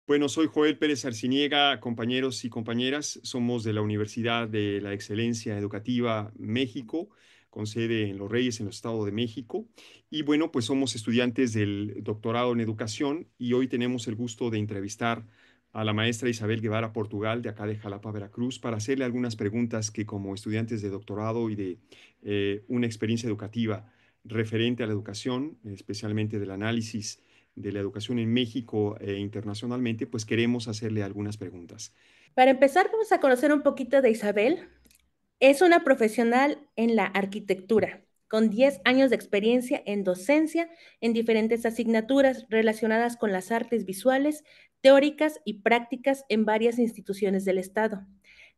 Bueno, soy Joel Pérez Arciniega, compañeros y compañeras. Somos de la Universidad de la Excelencia Educativa México, con sede en Los Reyes, en el Estado de México. Y bueno, pues somos estudiantes del doctorado en educación y hoy tenemos el gusto de entrevistar a la maestra Isabel Guevara Portugal, de acá de Jalapa, Veracruz, para hacerle algunas preguntas que como estudiantes de doctorado y de una experiencia educativa referente a la educación, especialmente del análisis de la educación en México e internacionalmente, pues queremos hacerle algunas preguntas. Para empezar, vamos a conocer un poquito de Isabel. Es una profesional en la arquitectura, con 10 años de experiencia en docencia en diferentes asignaturas relacionadas con las artes visuales, teóricas y prácticas en varias instituciones del Estado.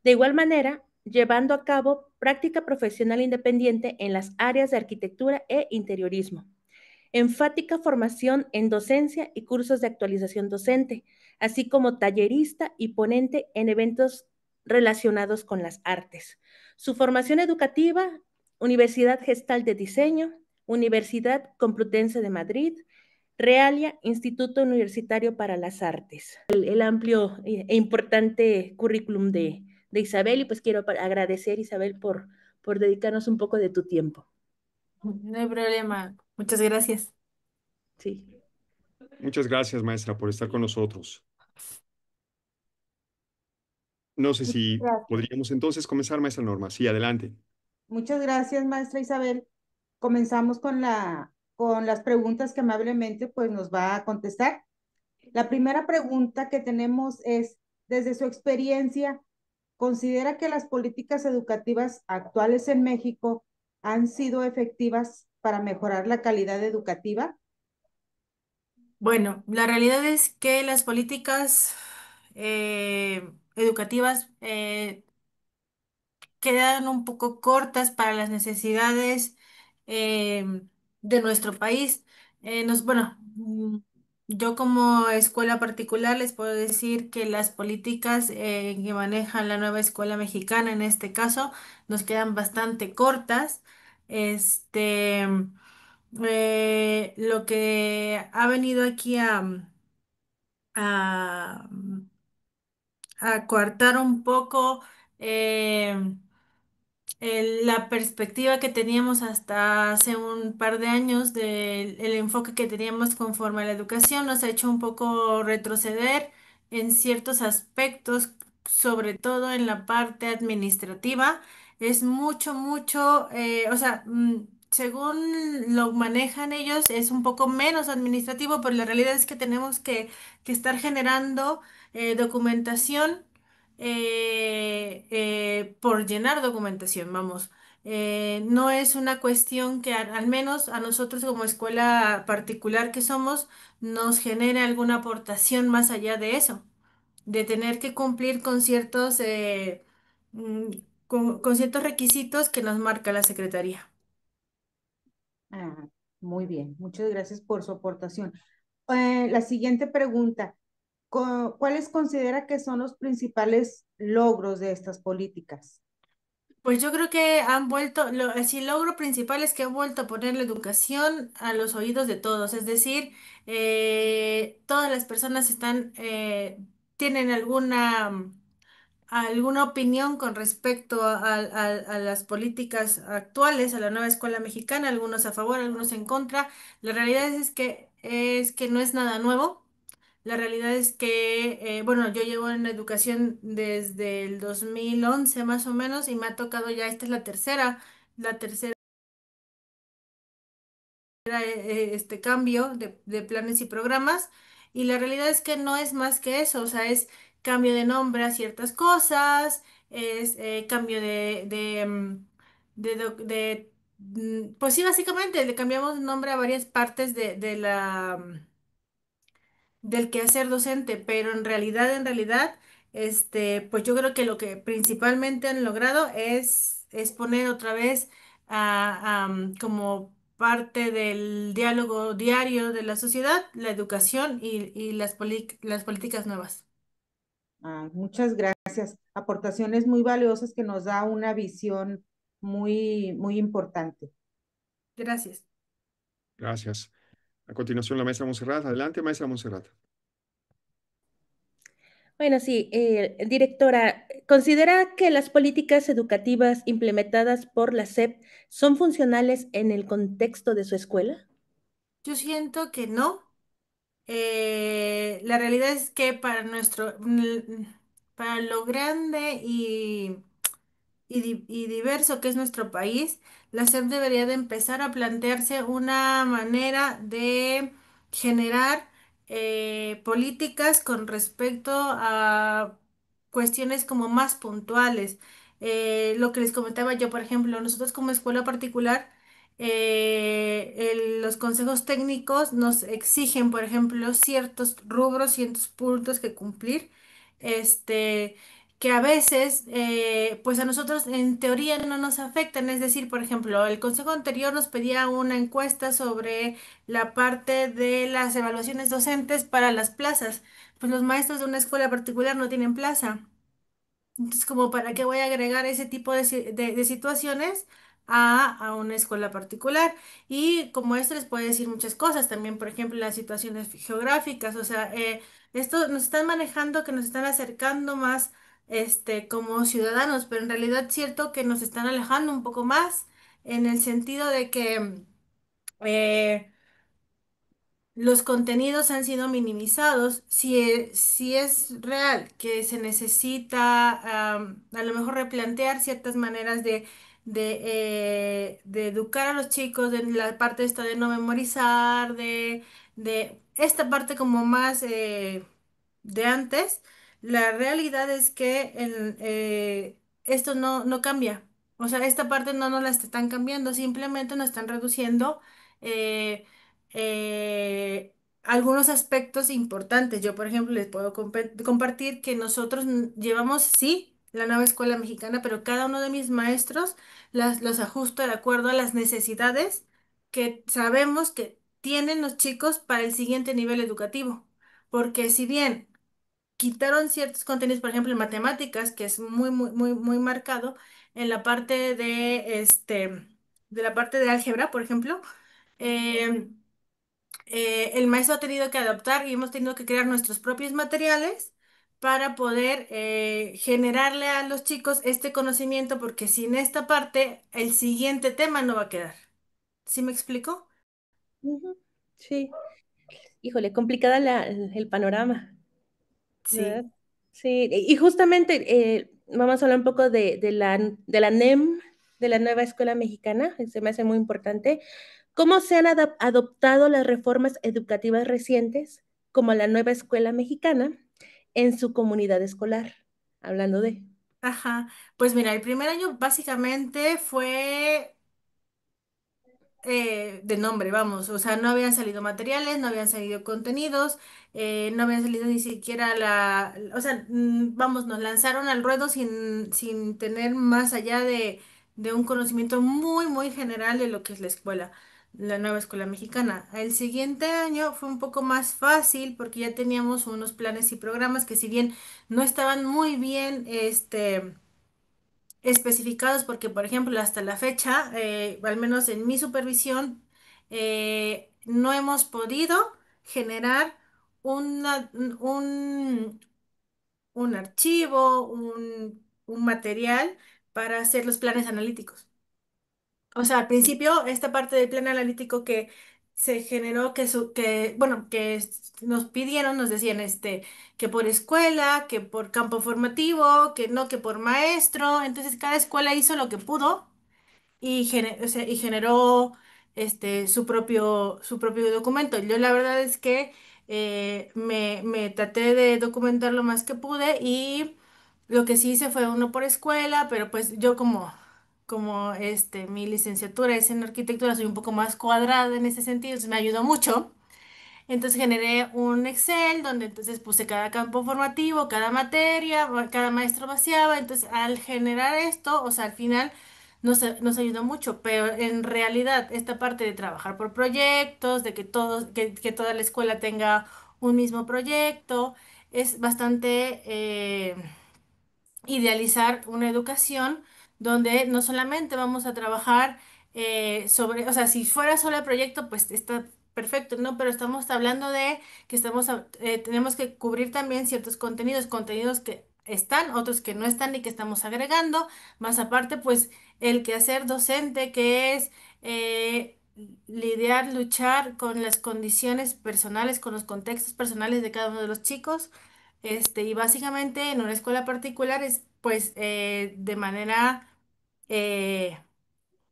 De igual manera, llevando a cabo práctica profesional independiente en las áreas de arquitectura e interiorismo. Enfática formación en docencia y cursos de actualización docente, así como tallerista y ponente en eventos relacionados con las artes. Su formación educativa, Universidad Gestal de Diseño, Universidad Complutense de Madrid, Realia, Instituto Universitario para las Artes. El amplio e importante currículum de Isabel y pues quiero agradecer, Isabel, por dedicarnos un poco de tu tiempo. No hay problema. Muchas gracias. Sí. Muchas gracias, maestra, por estar con nosotros. No sé si Gracias. podríamos entonces comenzar, maestra Norma. Sí, adelante. Muchas gracias, maestra Isabel. Comenzamos con las preguntas que amablemente pues, nos va a contestar. La primera pregunta que tenemos es, desde su experiencia, ¿considera que las políticas educativas actuales en México han sido efectivas para mejorar la calidad educativa? Bueno, la realidad es que las políticas educativas quedan un poco cortas para las necesidades eh, de nuestro país. Bueno, yo como escuela particular les puedo decir que las políticas que manejan la nueva escuela mexicana, en este caso, nos quedan bastante cortas. Este, lo que ha venido aquí a, a coartar un poco. La perspectiva que teníamos hasta hace un par de años del el enfoque que teníamos conforme a la educación nos ha hecho un poco retroceder en ciertos aspectos, sobre todo en la parte administrativa. Es mucho, o sea, según lo manejan ellos, es un poco menos administrativo, pero la realidad es que tenemos que estar generando documentación por llenar documentación, vamos. No es una cuestión que al menos a nosotros como escuela particular que somos nos genere alguna aportación más allá de eso, de tener que cumplir con ciertos, mm, con ciertos requisitos que nos marca la Secretaría. Ah, muy bien, muchas gracias por su aportación. La siguiente pregunta, ¿cuáles considera que son los principales logros de estas políticas? Pues yo creo que han vuelto, así el logro principal es que han vuelto a poner la educación a los oídos de todos, es decir, todas las personas tienen alguna opinión con respecto a las políticas actuales, a la nueva escuela mexicana, algunos a favor, algunos en contra. La realidad es que no es nada nuevo. La realidad es que, bueno, yo llevo en educación desde el 2011 más o menos y me ha tocado ya, esta es la tercera este cambio de planes y programas y la realidad es que no es más que eso, o sea, es cambio de nombre a ciertas cosas, es cambio pues sí, básicamente le cambiamos nombre a varias partes del quehacer docente, pero en realidad, pues yo creo que lo que principalmente han logrado es poner otra vez como parte del diálogo diario de la sociedad, la educación y las políticas nuevas. Ah, muchas gracias. Aportaciones muy valiosas que nos da una visión muy importante. Gracias. Gracias. A continuación, la maestra Montserrat. Adelante, maestra Montserrat. Bueno, sí, directora, ¿considera que las políticas educativas implementadas por la SEP son funcionales en el contexto de su escuela? Yo siento que no. La realidad es que para lo grande y diverso que es nuestro país, la SEP debería de empezar a plantearse una manera de generar políticas con respecto a cuestiones como más puntuales. Lo que les comentaba yo, por ejemplo, nosotros como escuela particular, los consejos técnicos nos exigen, por ejemplo, ciertos rubros, ciertos puntos que cumplir. Este, que a veces, pues a nosotros en teoría no nos afectan. Es decir, por ejemplo, el consejo anterior nos pedía una encuesta sobre la parte de las evaluaciones docentes para las plazas. Pues los maestros de una escuela particular no tienen plaza. Entonces, como para qué voy a agregar ese tipo de situaciones a una escuela particular. Y como esto les puede decir muchas cosas, también, por ejemplo, las situaciones geográficas, o sea, esto nos están manejando, que nos están acercando más, como ciudadanos, pero en realidad es cierto que nos están alejando un poco más en el sentido de que eh, los contenidos han sido minimizados. Si es real que se necesita a lo mejor replantear ciertas maneras de educar a los chicos, de la parte esta de no memorizar, de esta parte como más de antes, la realidad es que esto no cambia. O sea, esta parte no nos la están cambiando, simplemente nos están reduciendo. eh, Algunos aspectos importantes. Yo, por ejemplo, les puedo compartir que nosotros llevamos, sí, la nueva escuela mexicana, pero cada uno de mis maestros los ajusto de acuerdo a las necesidades que sabemos que tienen los chicos para el siguiente nivel educativo. Porque si bien quitaron ciertos contenidos, por ejemplo, en matemáticas, que es muy, muy, muy, muy marcado, en la parte de la parte de álgebra, por ejemplo, eh, el maestro ha tenido que adaptar y hemos tenido que crear nuestros propios materiales para poder generarle a los chicos este conocimiento, porque sin esta parte, el siguiente tema no va a quedar. ¿Sí me explico? Ujú, sí, híjole, complicada el panorama, ¿verdad? Sí. Sí, y justamente vamos a hablar un poco de la NEM, de la nueva escuela mexicana, que se me hace muy importante. ¿Cómo se han adoptado las reformas educativas recientes, como la nueva escuela mexicana, en su comunidad escolar? Hablando de... Ajá. Pues mira, el primer año básicamente fue de nombre, vamos, o sea, no habían salido materiales, no habían salido contenidos, no habían salido ni siquiera o sea, vamos, nos lanzaron al ruedo sin tener más allá de un conocimiento muy, muy general de lo que es la escuela, la nueva escuela mexicana. El siguiente año fue un poco más fácil porque ya teníamos unos planes y programas que si bien no estaban muy bien, especificados porque, por ejemplo, hasta la fecha, al menos en mi supervisión, no hemos podido generar una- un, un archivo, un material para hacer los planes analíticos. O sea, al principio, esta parte del plan analítico que se generó, bueno, nos pidieron, nos decían, que por escuela, que por campo formativo, que no, que por maestro. Entonces, cada escuela hizo lo que pudo o sea, y generó su propio documento. Yo la verdad es que me traté de documentar lo más que pude y lo que sí hice fue uno por escuela, pero pues yo como mi licenciatura es en arquitectura, soy un poco más cuadrada en ese sentido, entonces me ayudó mucho. Entonces generé un Excel donde entonces puse cada campo formativo, cada materia, cada maestro vaciaba. Entonces al generar esto, o sea, al final nos ayudó mucho, pero en realidad esta parte de trabajar por proyectos, de que que toda la escuela tenga un mismo proyecto, es bastante idealizar una educación donde no solamente vamos a trabajar sobre, o sea, si fuera solo el proyecto, pues perfecto, ¿no? Pero estamos hablando de que tenemos que cubrir también ciertos contenidos, contenidos que están, otros que no están y que estamos agregando, más aparte, pues el quehacer docente que es lidiar, luchar con las condiciones personales, con los contextos personales de cada uno de los chicos. Y básicamente en una escuela particular es pues de manera eh,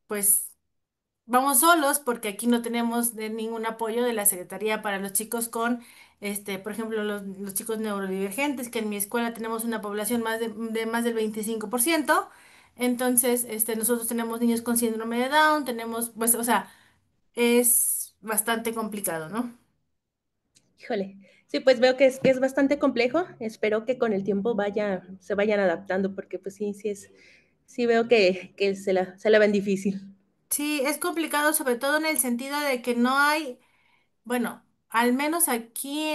pues vamos solos porque aquí no tenemos ningún apoyo de la Secretaría para los chicos con, por ejemplo, los chicos neurodivergentes, que en mi escuela tenemos una población de más del 25%. Entonces, nosotros tenemos niños con síndrome de Down, tenemos, pues, o sea, es bastante complicado, ¿no? Híjole, sí, pues veo que es bastante complejo. Espero que con el tiempo se vayan adaptando, porque pues sí, sí veo que se la ven difícil. Sí, es complicado sobre todo en el sentido de que no hay. Bueno, al menos aquí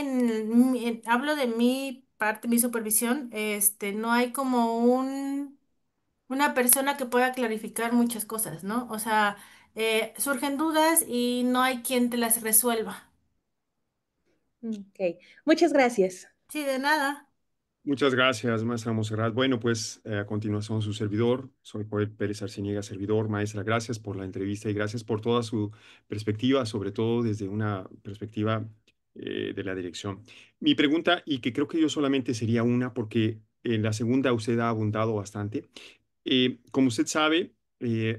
hablo de mi parte, mi supervisión, no hay como una persona que pueda clarificar muchas cosas, ¿no? O sea, surgen dudas y no hay quien te las resuelva. Ok, muchas gracias. Sí, de nada. Muchas gracias, maestra Monserrat. Bueno, pues a continuación su servidor, soy Joel Pérez Arciniega, servidor. Maestra, gracias por la entrevista y gracias por toda su perspectiva, sobre todo desde una perspectiva de la dirección. Mi pregunta, y que creo que yo solamente sería una, porque en la segunda usted ha abundado bastante. Como usted sabe,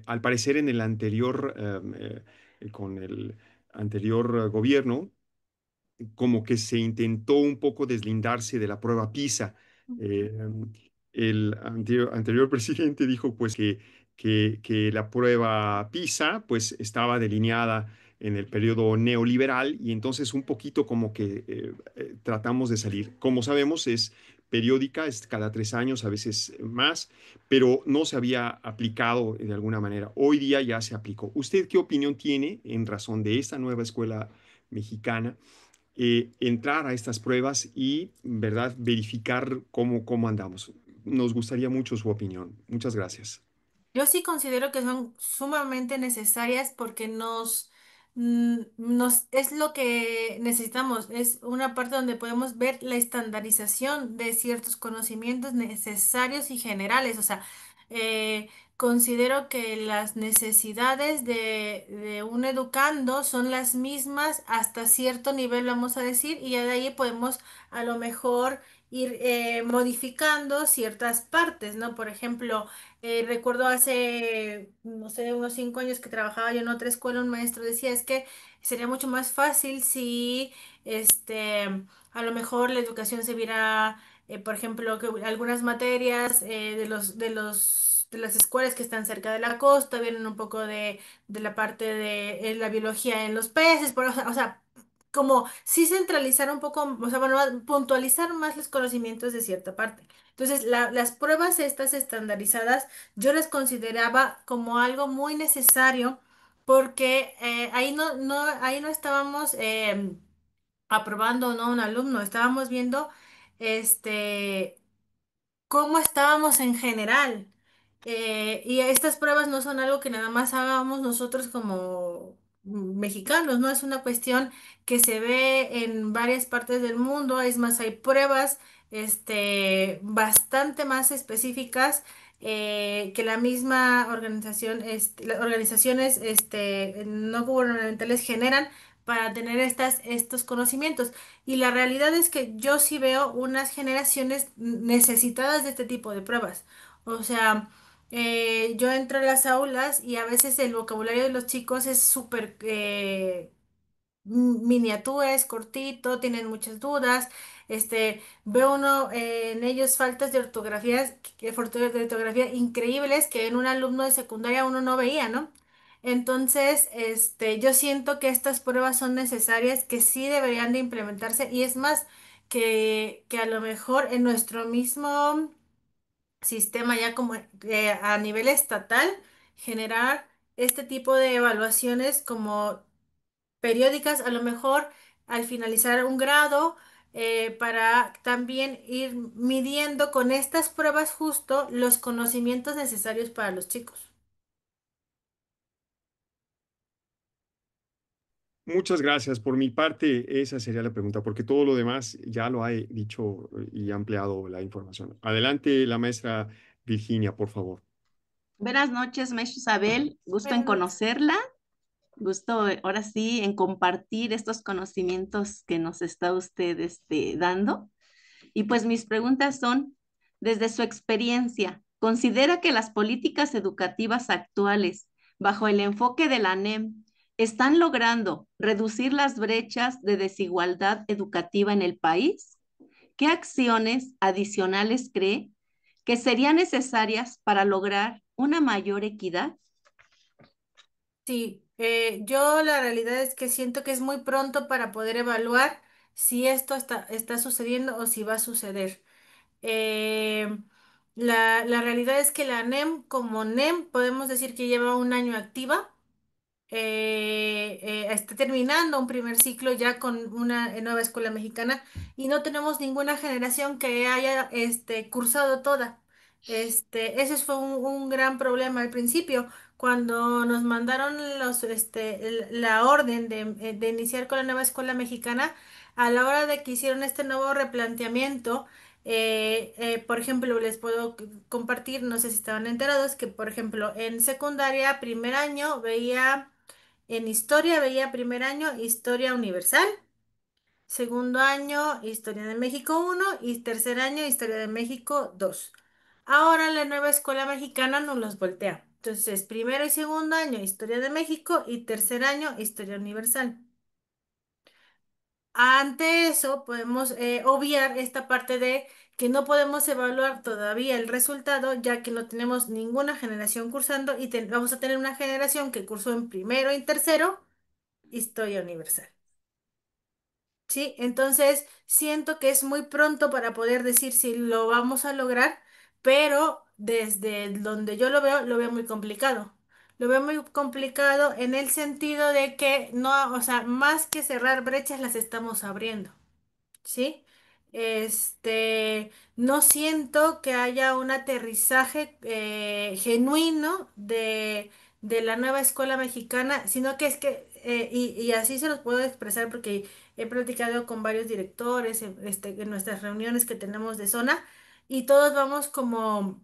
al parecer en el anterior, con el anterior gobierno, como que se intentó un poco deslindarse de la prueba PISA. Eh, el anterior presidente dijo pues que la prueba PISA pues estaba delineada en el periodo neoliberal y entonces un poquito como que tratamos de salir. Como sabemos es periódica, es cada 3 años, a veces más, pero no se había aplicado de alguna manera. Hoy día ya se aplicó. ¿Usted qué opinión tiene en razón de esta nueva escuela mexicana? Entrar a estas pruebas y, ¿verdad?, verificar cómo andamos. Nos gustaría mucho su opinión. Muchas gracias. Yo sí considero que son sumamente necesarias porque es lo que necesitamos, es una parte donde podemos ver la estandarización de ciertos conocimientos necesarios y generales. O sea, eh, considero que las necesidades de un educando son las mismas hasta cierto nivel, vamos a decir, y ya de ahí podemos a lo mejor ir modificando ciertas partes, ¿no? Por ejemplo, recuerdo hace, no sé, unos 5 años que trabajaba yo en otra escuela, un maestro decía, es que sería mucho más fácil si, a lo mejor la educación se viera, por ejemplo, que algunas materias de las escuelas que están cerca de la costa vienen un poco de la parte de la biología en los peces, o sea, como sí centralizar un poco, o sea, bueno, puntualizar más los conocimientos de cierta parte. Entonces, las pruebas estas estandarizadas yo las consideraba como algo muy necesario porque ahí no estábamos aprobando, ¿no? Un alumno, estábamos viendo este, cómo estábamos en general. Y estas pruebas no son algo que nada más hagamos nosotros como mexicanos, ¿no? Es una cuestión que se ve en varias partes del mundo. Es más, hay pruebas, bastante más específicas que la misma organización, las organizaciones, no gubernamentales generan para tener estos conocimientos. Y la realidad es que yo sí veo unas generaciones necesitadas de este tipo de pruebas. O sea, yo entro a las aulas y a veces el vocabulario de los chicos es súper miniatura, es cortito, tienen muchas dudas. Veo uno en ellos faltas de ortografía, de ortografía increíbles que en un alumno de secundaria uno no veía, ¿no? Entonces, yo siento que estas pruebas son necesarias, que sí deberían de implementarse y es más, que a lo mejor en nuestro mismo sistema ya como a nivel estatal, generar este tipo de evaluaciones como periódicas, a lo mejor al finalizar un grado, para también ir midiendo con estas pruebas justo los conocimientos necesarios para los chicos. Muchas gracias. Por mi parte, esa sería la pregunta, porque todo lo demás ya lo he dicho y ampliado la información. Adelante, la maestra Virginia, por favor. Buenas noches, maestra Isabel. Gusto en Buenas noches. conocerla. Gusto ahora sí en compartir estos conocimientos que nos está usted dando. Y pues mis preguntas son, desde su experiencia, ¿considera que las políticas educativas actuales, bajo el enfoque de la NEM, están logrando reducir las brechas de desigualdad educativa en el país? ¿Qué acciones adicionales cree que serían necesarias para lograr una mayor equidad? Sí, yo la realidad es que siento que es muy pronto para poder evaluar si esto está sucediendo o si va a suceder. Eh, la realidad es que la NEM, como NEM, podemos decir que lleva un año activa. Está terminando un primer ciclo ya con una nueva escuela mexicana y no tenemos ninguna generación que haya cursado toda. Ese fue un gran problema al principio, cuando nos mandaron la orden de iniciar con la nueva escuela mexicana. A la hora de que hicieron este nuevo replanteamiento, por ejemplo, les puedo compartir, no sé si estaban enterados, que por ejemplo en secundaria, primer año en historia veía primer año Historia Universal, segundo año Historia de México 1 y tercer año Historia de México 2. Ahora la nueva escuela mexicana nos los voltea. Entonces, primero y segundo año Historia de México y tercer año Historia Universal. Ante eso, podemos obviar esta parte de que no podemos evaluar todavía el resultado, ya que no tenemos ninguna generación cursando y vamos a tener una generación que cursó en primero y tercero Historia Universal. Sí, entonces siento que es muy pronto para poder decir si lo vamos a lograr, pero desde donde yo lo veo muy complicado. Lo veo muy complicado en el sentido de que no, o sea, más que cerrar brechas, las estamos abriendo. ¿Sí? No siento que haya un aterrizaje genuino de la nueva escuela mexicana, sino que es que, y así se los puedo expresar porque he platicado con varios directores en nuestras reuniones que tenemos de zona y todos vamos como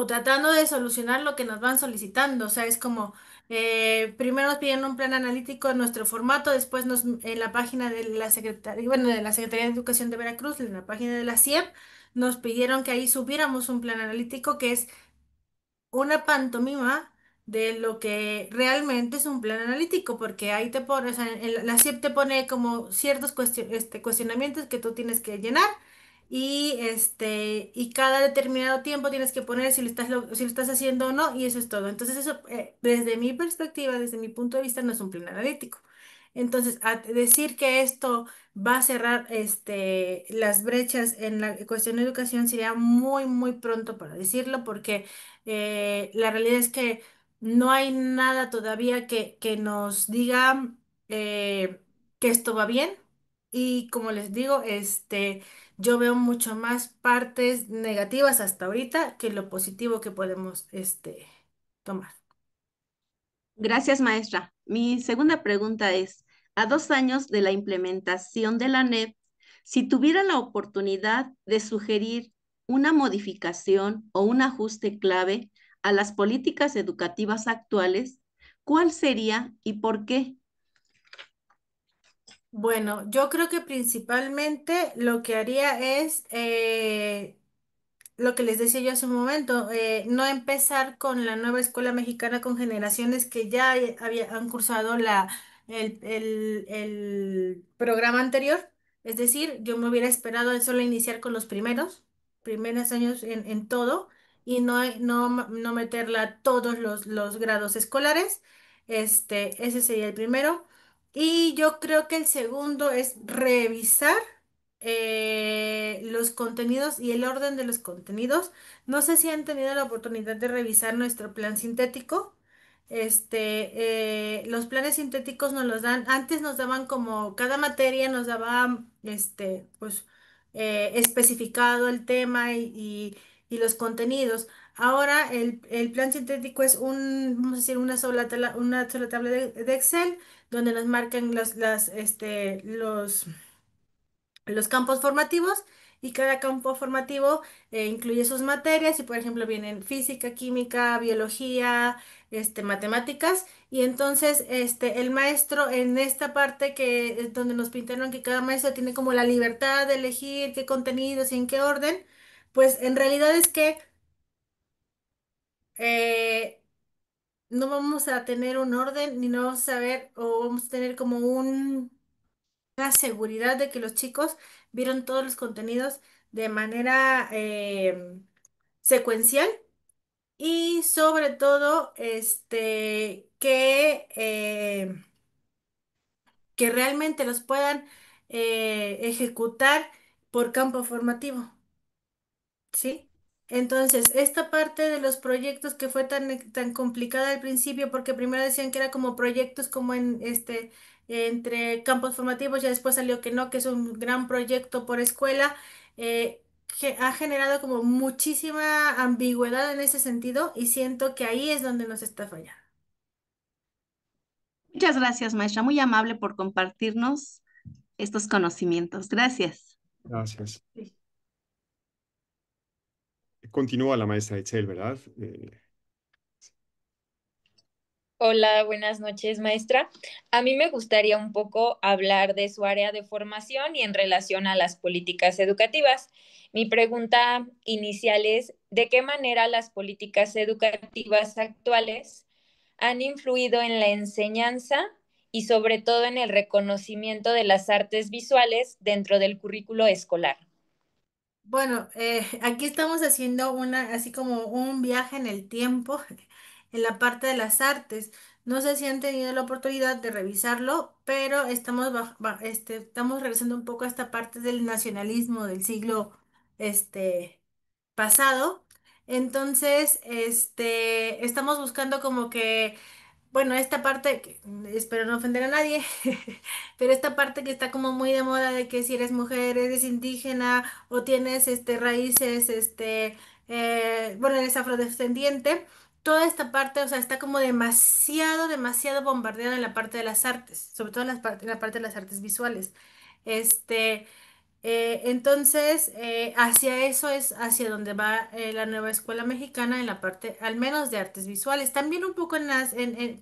tratando de solucionar lo que nos van solicitando. O sea, es como, primero nos piden un plan analítico en nuestro formato, después en la página de la Secretaría, bueno, de la Secretaría de Educación de Veracruz, en la página de la CIEP, nos pidieron que ahí subiéramos un plan analítico que es una pantomima de lo que realmente es un plan analítico, porque ahí te pone, o sea, la CIEP te pone como ciertos cuestionamientos que tú tienes que llenar y cada determinado tiempo tienes que poner si lo estás haciendo o no, y eso es todo. Entonces eso, desde mi perspectiva, desde mi punto de vista, no es un plan analítico. Entonces, decir que esto va a cerrar las brechas en la cuestión de educación sería muy, muy pronto para decirlo, porque la realidad es que no hay nada todavía que nos diga eh, que esto va bien. Y como les digo, yo veo mucho más partes negativas hasta ahorita que lo positivo que podemos tomar. Gracias, maestra. Mi segunda pregunta es, a 2 años de la implementación de la NEP, si tuviera la oportunidad de sugerir una modificación o un ajuste clave a las políticas educativas actuales, ¿cuál sería y por qué? Bueno, yo creo que principalmente lo que haría es lo que les decía yo hace un momento, no empezar con la nueva escuela mexicana con generaciones que ya han cursado el programa anterior. Es decir, yo me hubiera esperado a solo iniciar con los primeros años en todo y no meterla a todos los grados escolares. Ese sería el primero. Y yo creo que el segundo es revisar los contenidos y el orden de los contenidos. No sé si han tenido la oportunidad de revisar nuestro plan sintético. Los planes sintéticos nos los dan, antes nos daban como cada materia nos daba, pues, especificado el tema y los contenidos. Ahora el plan sintético es vamos a decir, una sola tabla de Excel donde nos marcan los campos formativos y cada campo formativo incluye sus materias y por ejemplo vienen física, química, biología, matemáticas y entonces el maestro en esta parte que es donde nos pintaron que cada maestro tiene como la libertad de elegir qué contenidos y en qué orden, pues en realidad es que eh, no vamos a tener un orden ni no vamos a ver o vamos a tener como la seguridad de que los chicos vieron todos los contenidos de manera secuencial y sobre todo que realmente los puedan ejecutar por campo formativo. ¿Sí? Entonces, esta parte de los proyectos que fue tan complicada al principio, porque primero decían que era como proyectos como entre campos formativos, ya después salió que no, que es un gran proyecto por escuela, que ha generado como muchísima ambigüedad en ese sentido y siento que ahí es donde nos está fallando. Muchas gracias, maestra. Muy amable por compartirnos estos conocimientos. Gracias. Gracias. Sí. Continúa la maestra Itzel, ¿verdad? Hola, buenas noches, maestra. A mí me gustaría un poco hablar de su área de formación y en relación a las políticas educativas. Mi pregunta inicial es, ¿de qué manera las políticas educativas actuales han influido en la enseñanza y sobre todo en el reconocimiento de las artes visuales dentro del currículo escolar? Bueno, aquí estamos haciendo así como un viaje en el tiempo en la parte de las artes. No sé si han tenido la oportunidad de revisarlo, pero estamos regresando un poco a esta parte del nacionalismo del siglo este, pasado. Entonces, estamos buscando como que bueno, esta parte, espero no ofender a nadie, pero esta parte que está como muy de moda de que si eres mujer, eres indígena o tienes raíces, bueno, eres afrodescendiente, toda esta parte, o sea, está como demasiado, demasiado bombardeada en la parte de las artes, sobre todo en la parte de las artes visuales. Este, entonces, hacia eso es hacia donde va la nueva escuela mexicana en la parte, al menos de artes visuales. También un poco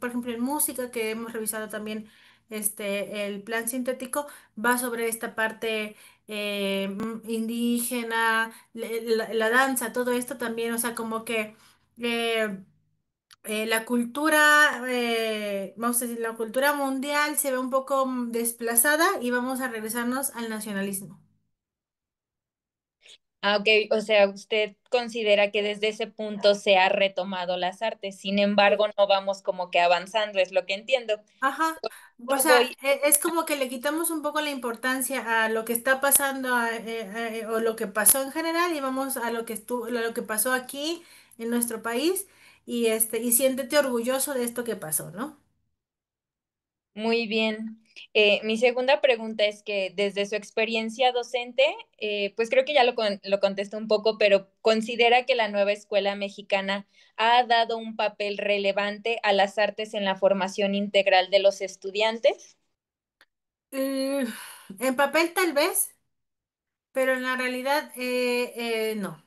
por ejemplo, en música, que hemos revisado también el plan sintético, va sobre esta parte indígena, la danza, todo esto también, o sea, como que eh, la cultura, vamos a decir, la cultura mundial se ve un poco desplazada y vamos a regresarnos al nacionalismo. Ah, ok, o sea, usted considera que desde ese punto se ha retomado las artes, sin embargo, no vamos como que avanzando, es lo que entiendo. Ajá, o Yo sea, voy es como que le quitamos un poco la importancia a lo que está pasando o lo que pasó en general y vamos a a lo que pasó aquí en nuestro país y siéntete orgulloso de esto que pasó, ¿no? muy bien. Mi segunda pregunta es que desde su experiencia docente, pues creo que ya lo contestó un poco, pero ¿considera que la nueva escuela mexicana ha dado un papel relevante a las artes en la formación integral de los estudiantes? Eh, en papel tal vez, pero en la realidad no.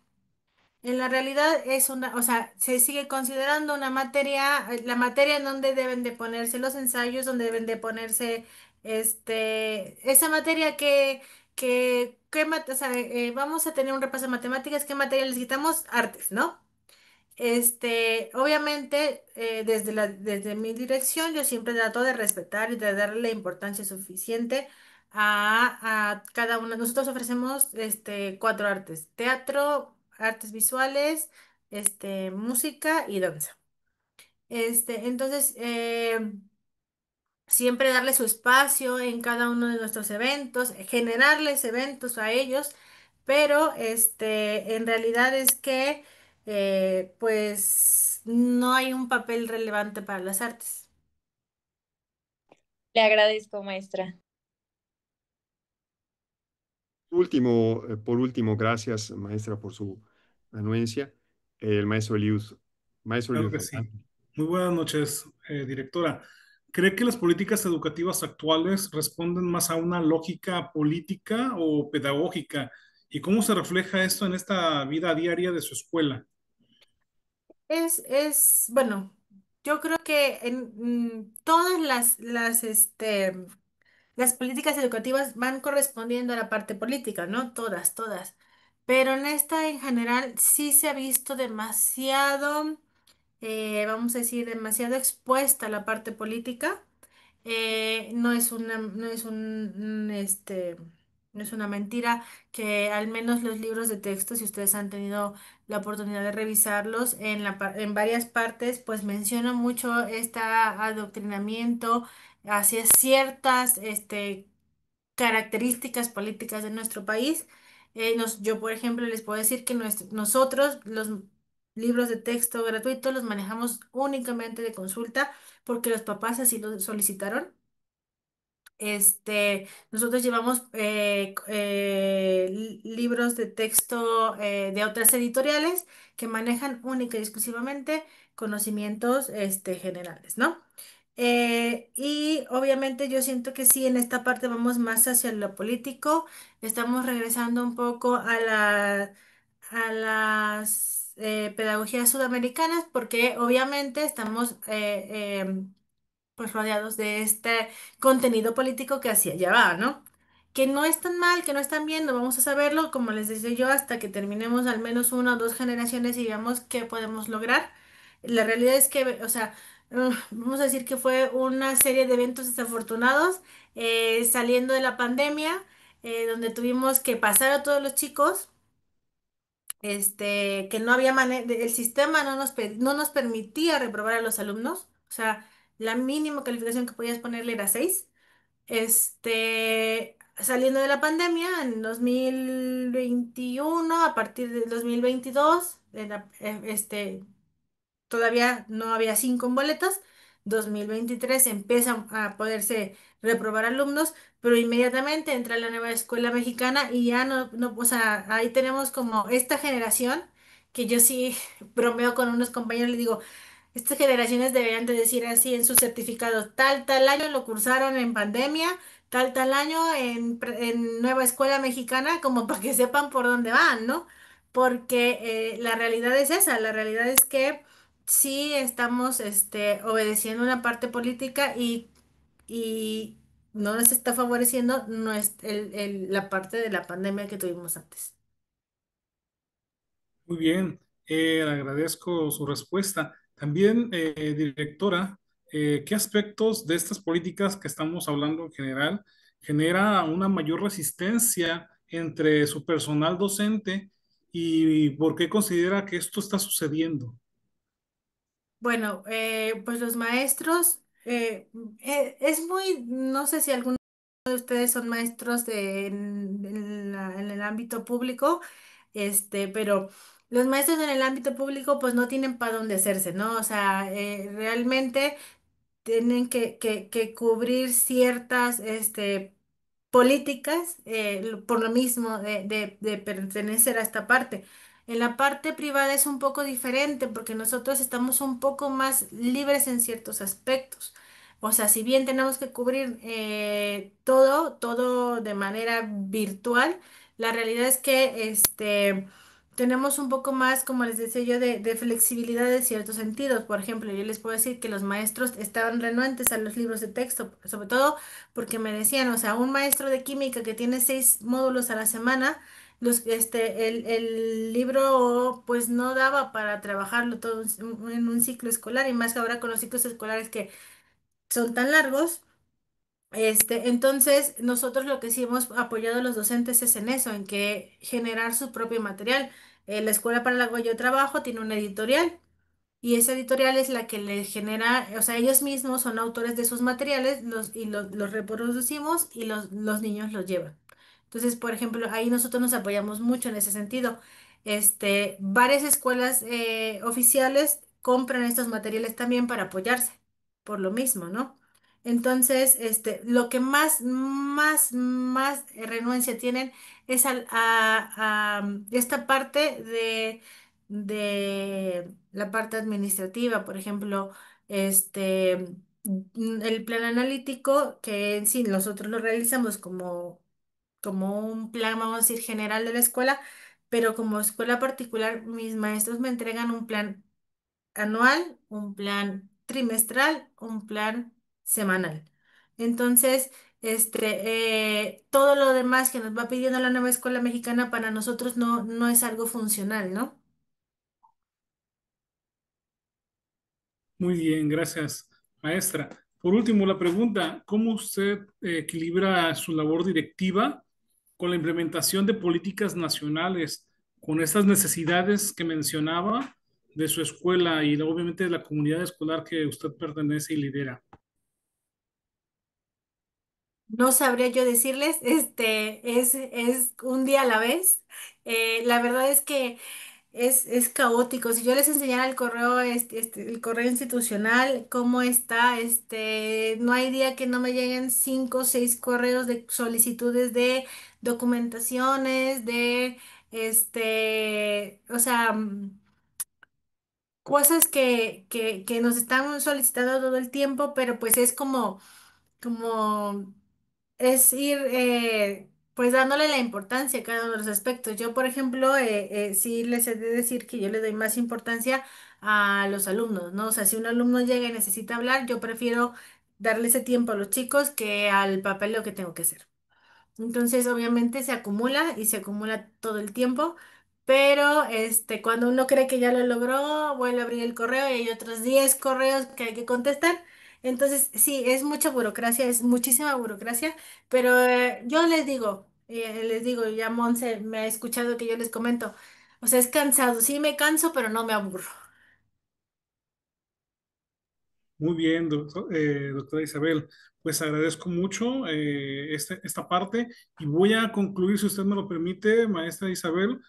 En la realidad es o sea, se sigue considerando una materia, la materia en donde deben de ponerse los ensayos, donde deben de ponerse, esa materia o sea, vamos a tener un repaso de matemáticas, ¿qué materia les quitamos? Artes, ¿no? Obviamente, desde mi dirección, yo siempre trato de respetar y de darle la importancia suficiente a cada una. Nosotros ofrecemos cuatro artes: teatro, artes visuales, música y danza. Entonces, siempre darle su espacio en cada uno de nuestros eventos, generarles eventos a ellos, pero en realidad es que pues no hay un papel relevante para las artes. Le agradezco, maestra. Por último, gracias, maestra, por su anuencia, el maestro Eliud. Maestro Claro Eliud, que sí. adelante. Muy buenas noches, directora. ¿Cree que las políticas educativas actuales responden más a una lógica política o pedagógica? ¿Y cómo se refleja esto en esta vida diaria de su escuela? Bueno, yo creo que en todas las políticas educativas van correspondiendo a la parte política, ¿no? Todas, todas. Pero en esta en general sí se ha visto demasiado, vamos a decir, demasiado expuesta a la parte política. No es no es una mentira que al menos los libros de texto, si ustedes han tenido la oportunidad de revisarlos en varias partes, pues menciona mucho este adoctrinamiento hacia ciertas, características políticas de nuestro país. Yo, por ejemplo, les puedo decir que nosotros los libros de texto gratuitos los manejamos únicamente de consulta porque los papás así lo solicitaron. Nosotros llevamos libros de texto de otras editoriales que manejan única y exclusivamente conocimientos generales, ¿no? Y obviamente yo siento que sí, en esta parte vamos más hacia lo político, estamos regresando un poco a las pedagogías sudamericanas porque obviamente estamos pues rodeados de este contenido político que hacia allá va, ¿no? Que no es tan mal, que no es tan bien, no vamos a saberlo, como les decía yo, hasta que terminemos al menos una o dos generaciones y veamos qué podemos lograr. La realidad es que, o sea, vamos a decir que fue una serie de eventos desafortunados saliendo de la pandemia, donde tuvimos que pasar a todos los chicos que no había manera, el sistema no nos permitía reprobar a los alumnos, o sea, la mínima calificación que podías ponerle era 6. Saliendo de la pandemia en 2021, a partir del 2022, todavía no había 5 en boletas. 2023 empiezan a poderse reprobar alumnos, pero inmediatamente entra la nueva escuela mexicana y ya no, o sea, ahí tenemos como esta generación que yo sí bromeo con unos compañeros, les digo, estas generaciones deberían de decir así en sus certificados, tal año lo cursaron en pandemia, tal año en nueva escuela mexicana, como para que sepan por dónde van, ¿no? Porque la realidad es esa, la realidad es que sí estamos obedeciendo una parte política y no nos está favoreciendo la parte de la pandemia que tuvimos antes. Muy bien, le agradezco su respuesta. También, directora, ¿qué aspectos de estas políticas que estamos hablando en general genera una mayor resistencia entre su personal docente y por qué considera que esto está sucediendo? Bueno, pues los maestros, es muy, no sé si algunos de ustedes son maestros en el ámbito público, pero los maestros en el ámbito público pues no tienen para dónde hacerse, ¿no? O sea, realmente tienen que cubrir ciertas políticas por lo mismo de pertenecer a esta parte. En la parte privada es un poco diferente porque nosotros estamos un poco más libres en ciertos aspectos. O sea, si bien tenemos que cubrir todo de manera virtual, la realidad es que tenemos un poco más, como les decía yo, de flexibilidad en ciertos sentidos. Por ejemplo, yo les puedo decir que los maestros estaban renuentes a los libros de texto, sobre todo porque me decían, o sea, un maestro de química que tiene 6 módulos a la semana, el libro pues no daba para trabajarlo todo en un ciclo escolar y más ahora con los ciclos escolares que son tan largos. Entonces, nosotros lo que sí hemos apoyado a los docentes es en eso, en que generar su propio material. La escuela para la cual yo trabajo tiene una editorial y esa editorial es la que le genera, o sea, ellos mismos son autores de sus materiales los reproducimos y los niños los llevan. Entonces, por ejemplo, ahí nosotros nos apoyamos mucho en ese sentido. Varias escuelas oficiales compran estos materiales también para apoyarse, por lo mismo, ¿no? Entonces, lo que más renuencia tienen es a esta parte de la parte administrativa, por ejemplo, el plan analítico, que en sí nosotros lo realizamos como un plan, vamos a decir, general de la escuela, pero como escuela particular, mis maestros me entregan un plan anual, un plan trimestral, un plan semanal. Entonces, todo lo demás que nos va pidiendo la nueva escuela mexicana para nosotros no es algo funcional, ¿no? Muy bien, gracias, maestra. Por último, la pregunta, ¿cómo usted equilibra su labor directiva con la implementación de políticas nacionales, con estas necesidades que mencionaba de su escuela y obviamente de la comunidad escolar que usted pertenece y lidera? No sabría yo decirles, es un día a la vez. La verdad es que es caótico. Si yo les enseñara el correo, el correo institucional, cómo está, no hay día que no me lleguen 5 o 6 correos de solicitudes de documentaciones, o sea, cosas que nos están solicitando todo el tiempo, pero pues es como es ir pues dándole la importancia a cada uno de los aspectos. Yo, por ejemplo, sí les he de decir que yo le doy más importancia a los alumnos, ¿no? O sea, si un alumno llega y necesita hablar, yo prefiero darle ese tiempo a los chicos que al papel lo que tengo que hacer. Entonces, obviamente se acumula y se acumula todo el tiempo, pero cuando uno cree que ya lo logró, vuelve a abrir el correo y hay otros 10 correos que hay que contestar. Entonces, sí, es mucha burocracia, es muchísima burocracia, pero yo les digo, ya Monse me ha escuchado que yo les comento, o sea, es cansado, sí me canso, pero no me aburro. Muy bien, doctora Isabel. Pues agradezco mucho esta parte y voy a concluir, si usted me lo permite, maestra Isabel,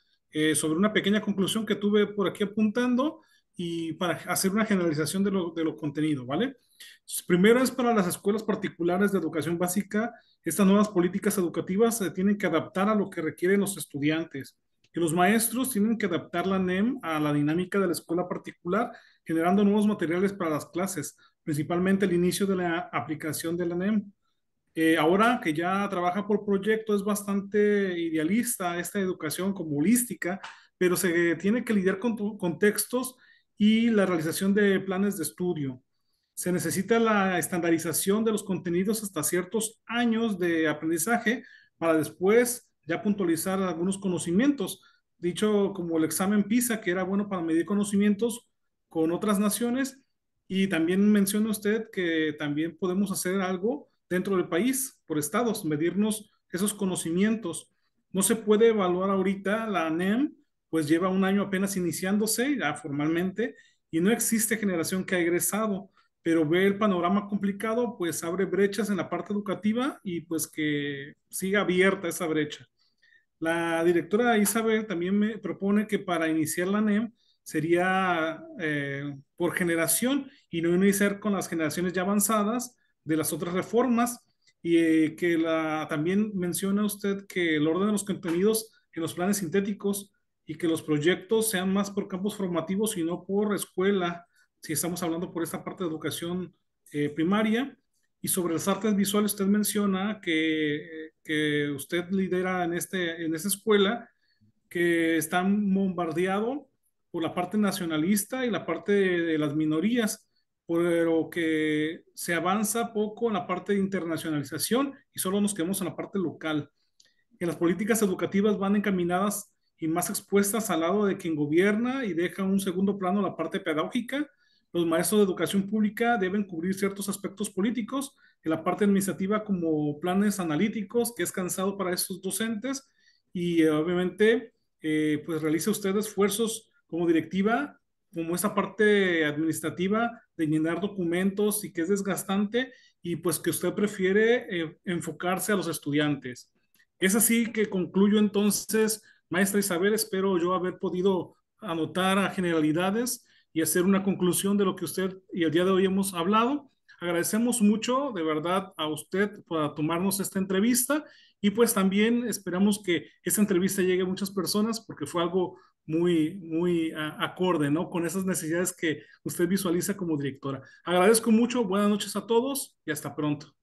sobre una pequeña conclusión que tuve por aquí apuntando y para hacer una generalización de lo contenido, ¿vale? Primero es para las escuelas particulares de educación básica, estas nuevas políticas educativas se tienen que adaptar a lo que requieren los estudiantes. Y los maestros tienen que adaptar la NEM a la dinámica de la escuela particular generando nuevos materiales para las clases, principalmente el inicio de la aplicación de la NEM. Ahora que ya trabaja por proyecto, es bastante idealista esta educación como holística, pero se tiene que lidiar con contextos y la realización de planes de estudio. Se necesita la estandarización de los contenidos hasta ciertos años de aprendizaje para después ya puntualizar algunos conocimientos. Dicho como el examen PISA, que era bueno para medir conocimientos con otras naciones. Y también menciona usted que también podemos hacer algo dentro del país, por estados, medirnos esos conocimientos. No se puede evaluar ahorita la NEM, pues lleva un año apenas iniciándose ya formalmente y no existe generación que ha egresado, pero ve el panorama complicado, pues abre brechas en la parte educativa y pues que siga abierta esa brecha. La directora Isabel también me propone que para iniciar la NEM sería por generación y no iniciar con las generaciones ya avanzadas de las otras reformas y también menciona usted que el orden de los contenidos en los planes sintéticos y que los proyectos sean más por campos formativos y no por escuela, si estamos hablando por esta parte de educación primaria. Y sobre las artes visuales, usted menciona que usted lidera en esta escuela que está bombardeado por la parte nacionalista y la parte de las minorías, pero que se avanza poco en la parte de internacionalización y solo nos quedamos en la parte local. Que las políticas educativas van encaminadas y más expuestas al lado de quien gobierna y deja un segundo plano la parte pedagógica. Los maestros de educación pública deben cubrir ciertos aspectos políticos en la parte administrativa como planes analíticos, que es cansado para esos docentes y obviamente pues realiza usted esfuerzos como directiva, como esa parte administrativa de llenar documentos y que es desgastante y pues que usted prefiere enfocarse a los estudiantes. Es así que concluyo entonces, maestra Isabel, espero yo haber podido anotar a generalidades y hacer una conclusión de lo que usted y el día de hoy hemos hablado. Agradecemos mucho, de verdad, a usted por tomarnos esta entrevista y pues también esperamos que esta entrevista llegue a muchas personas porque fue algo muy acorde, ¿no? Con esas necesidades que usted visualiza como directora. Agradezco mucho, buenas noches a todos y hasta pronto.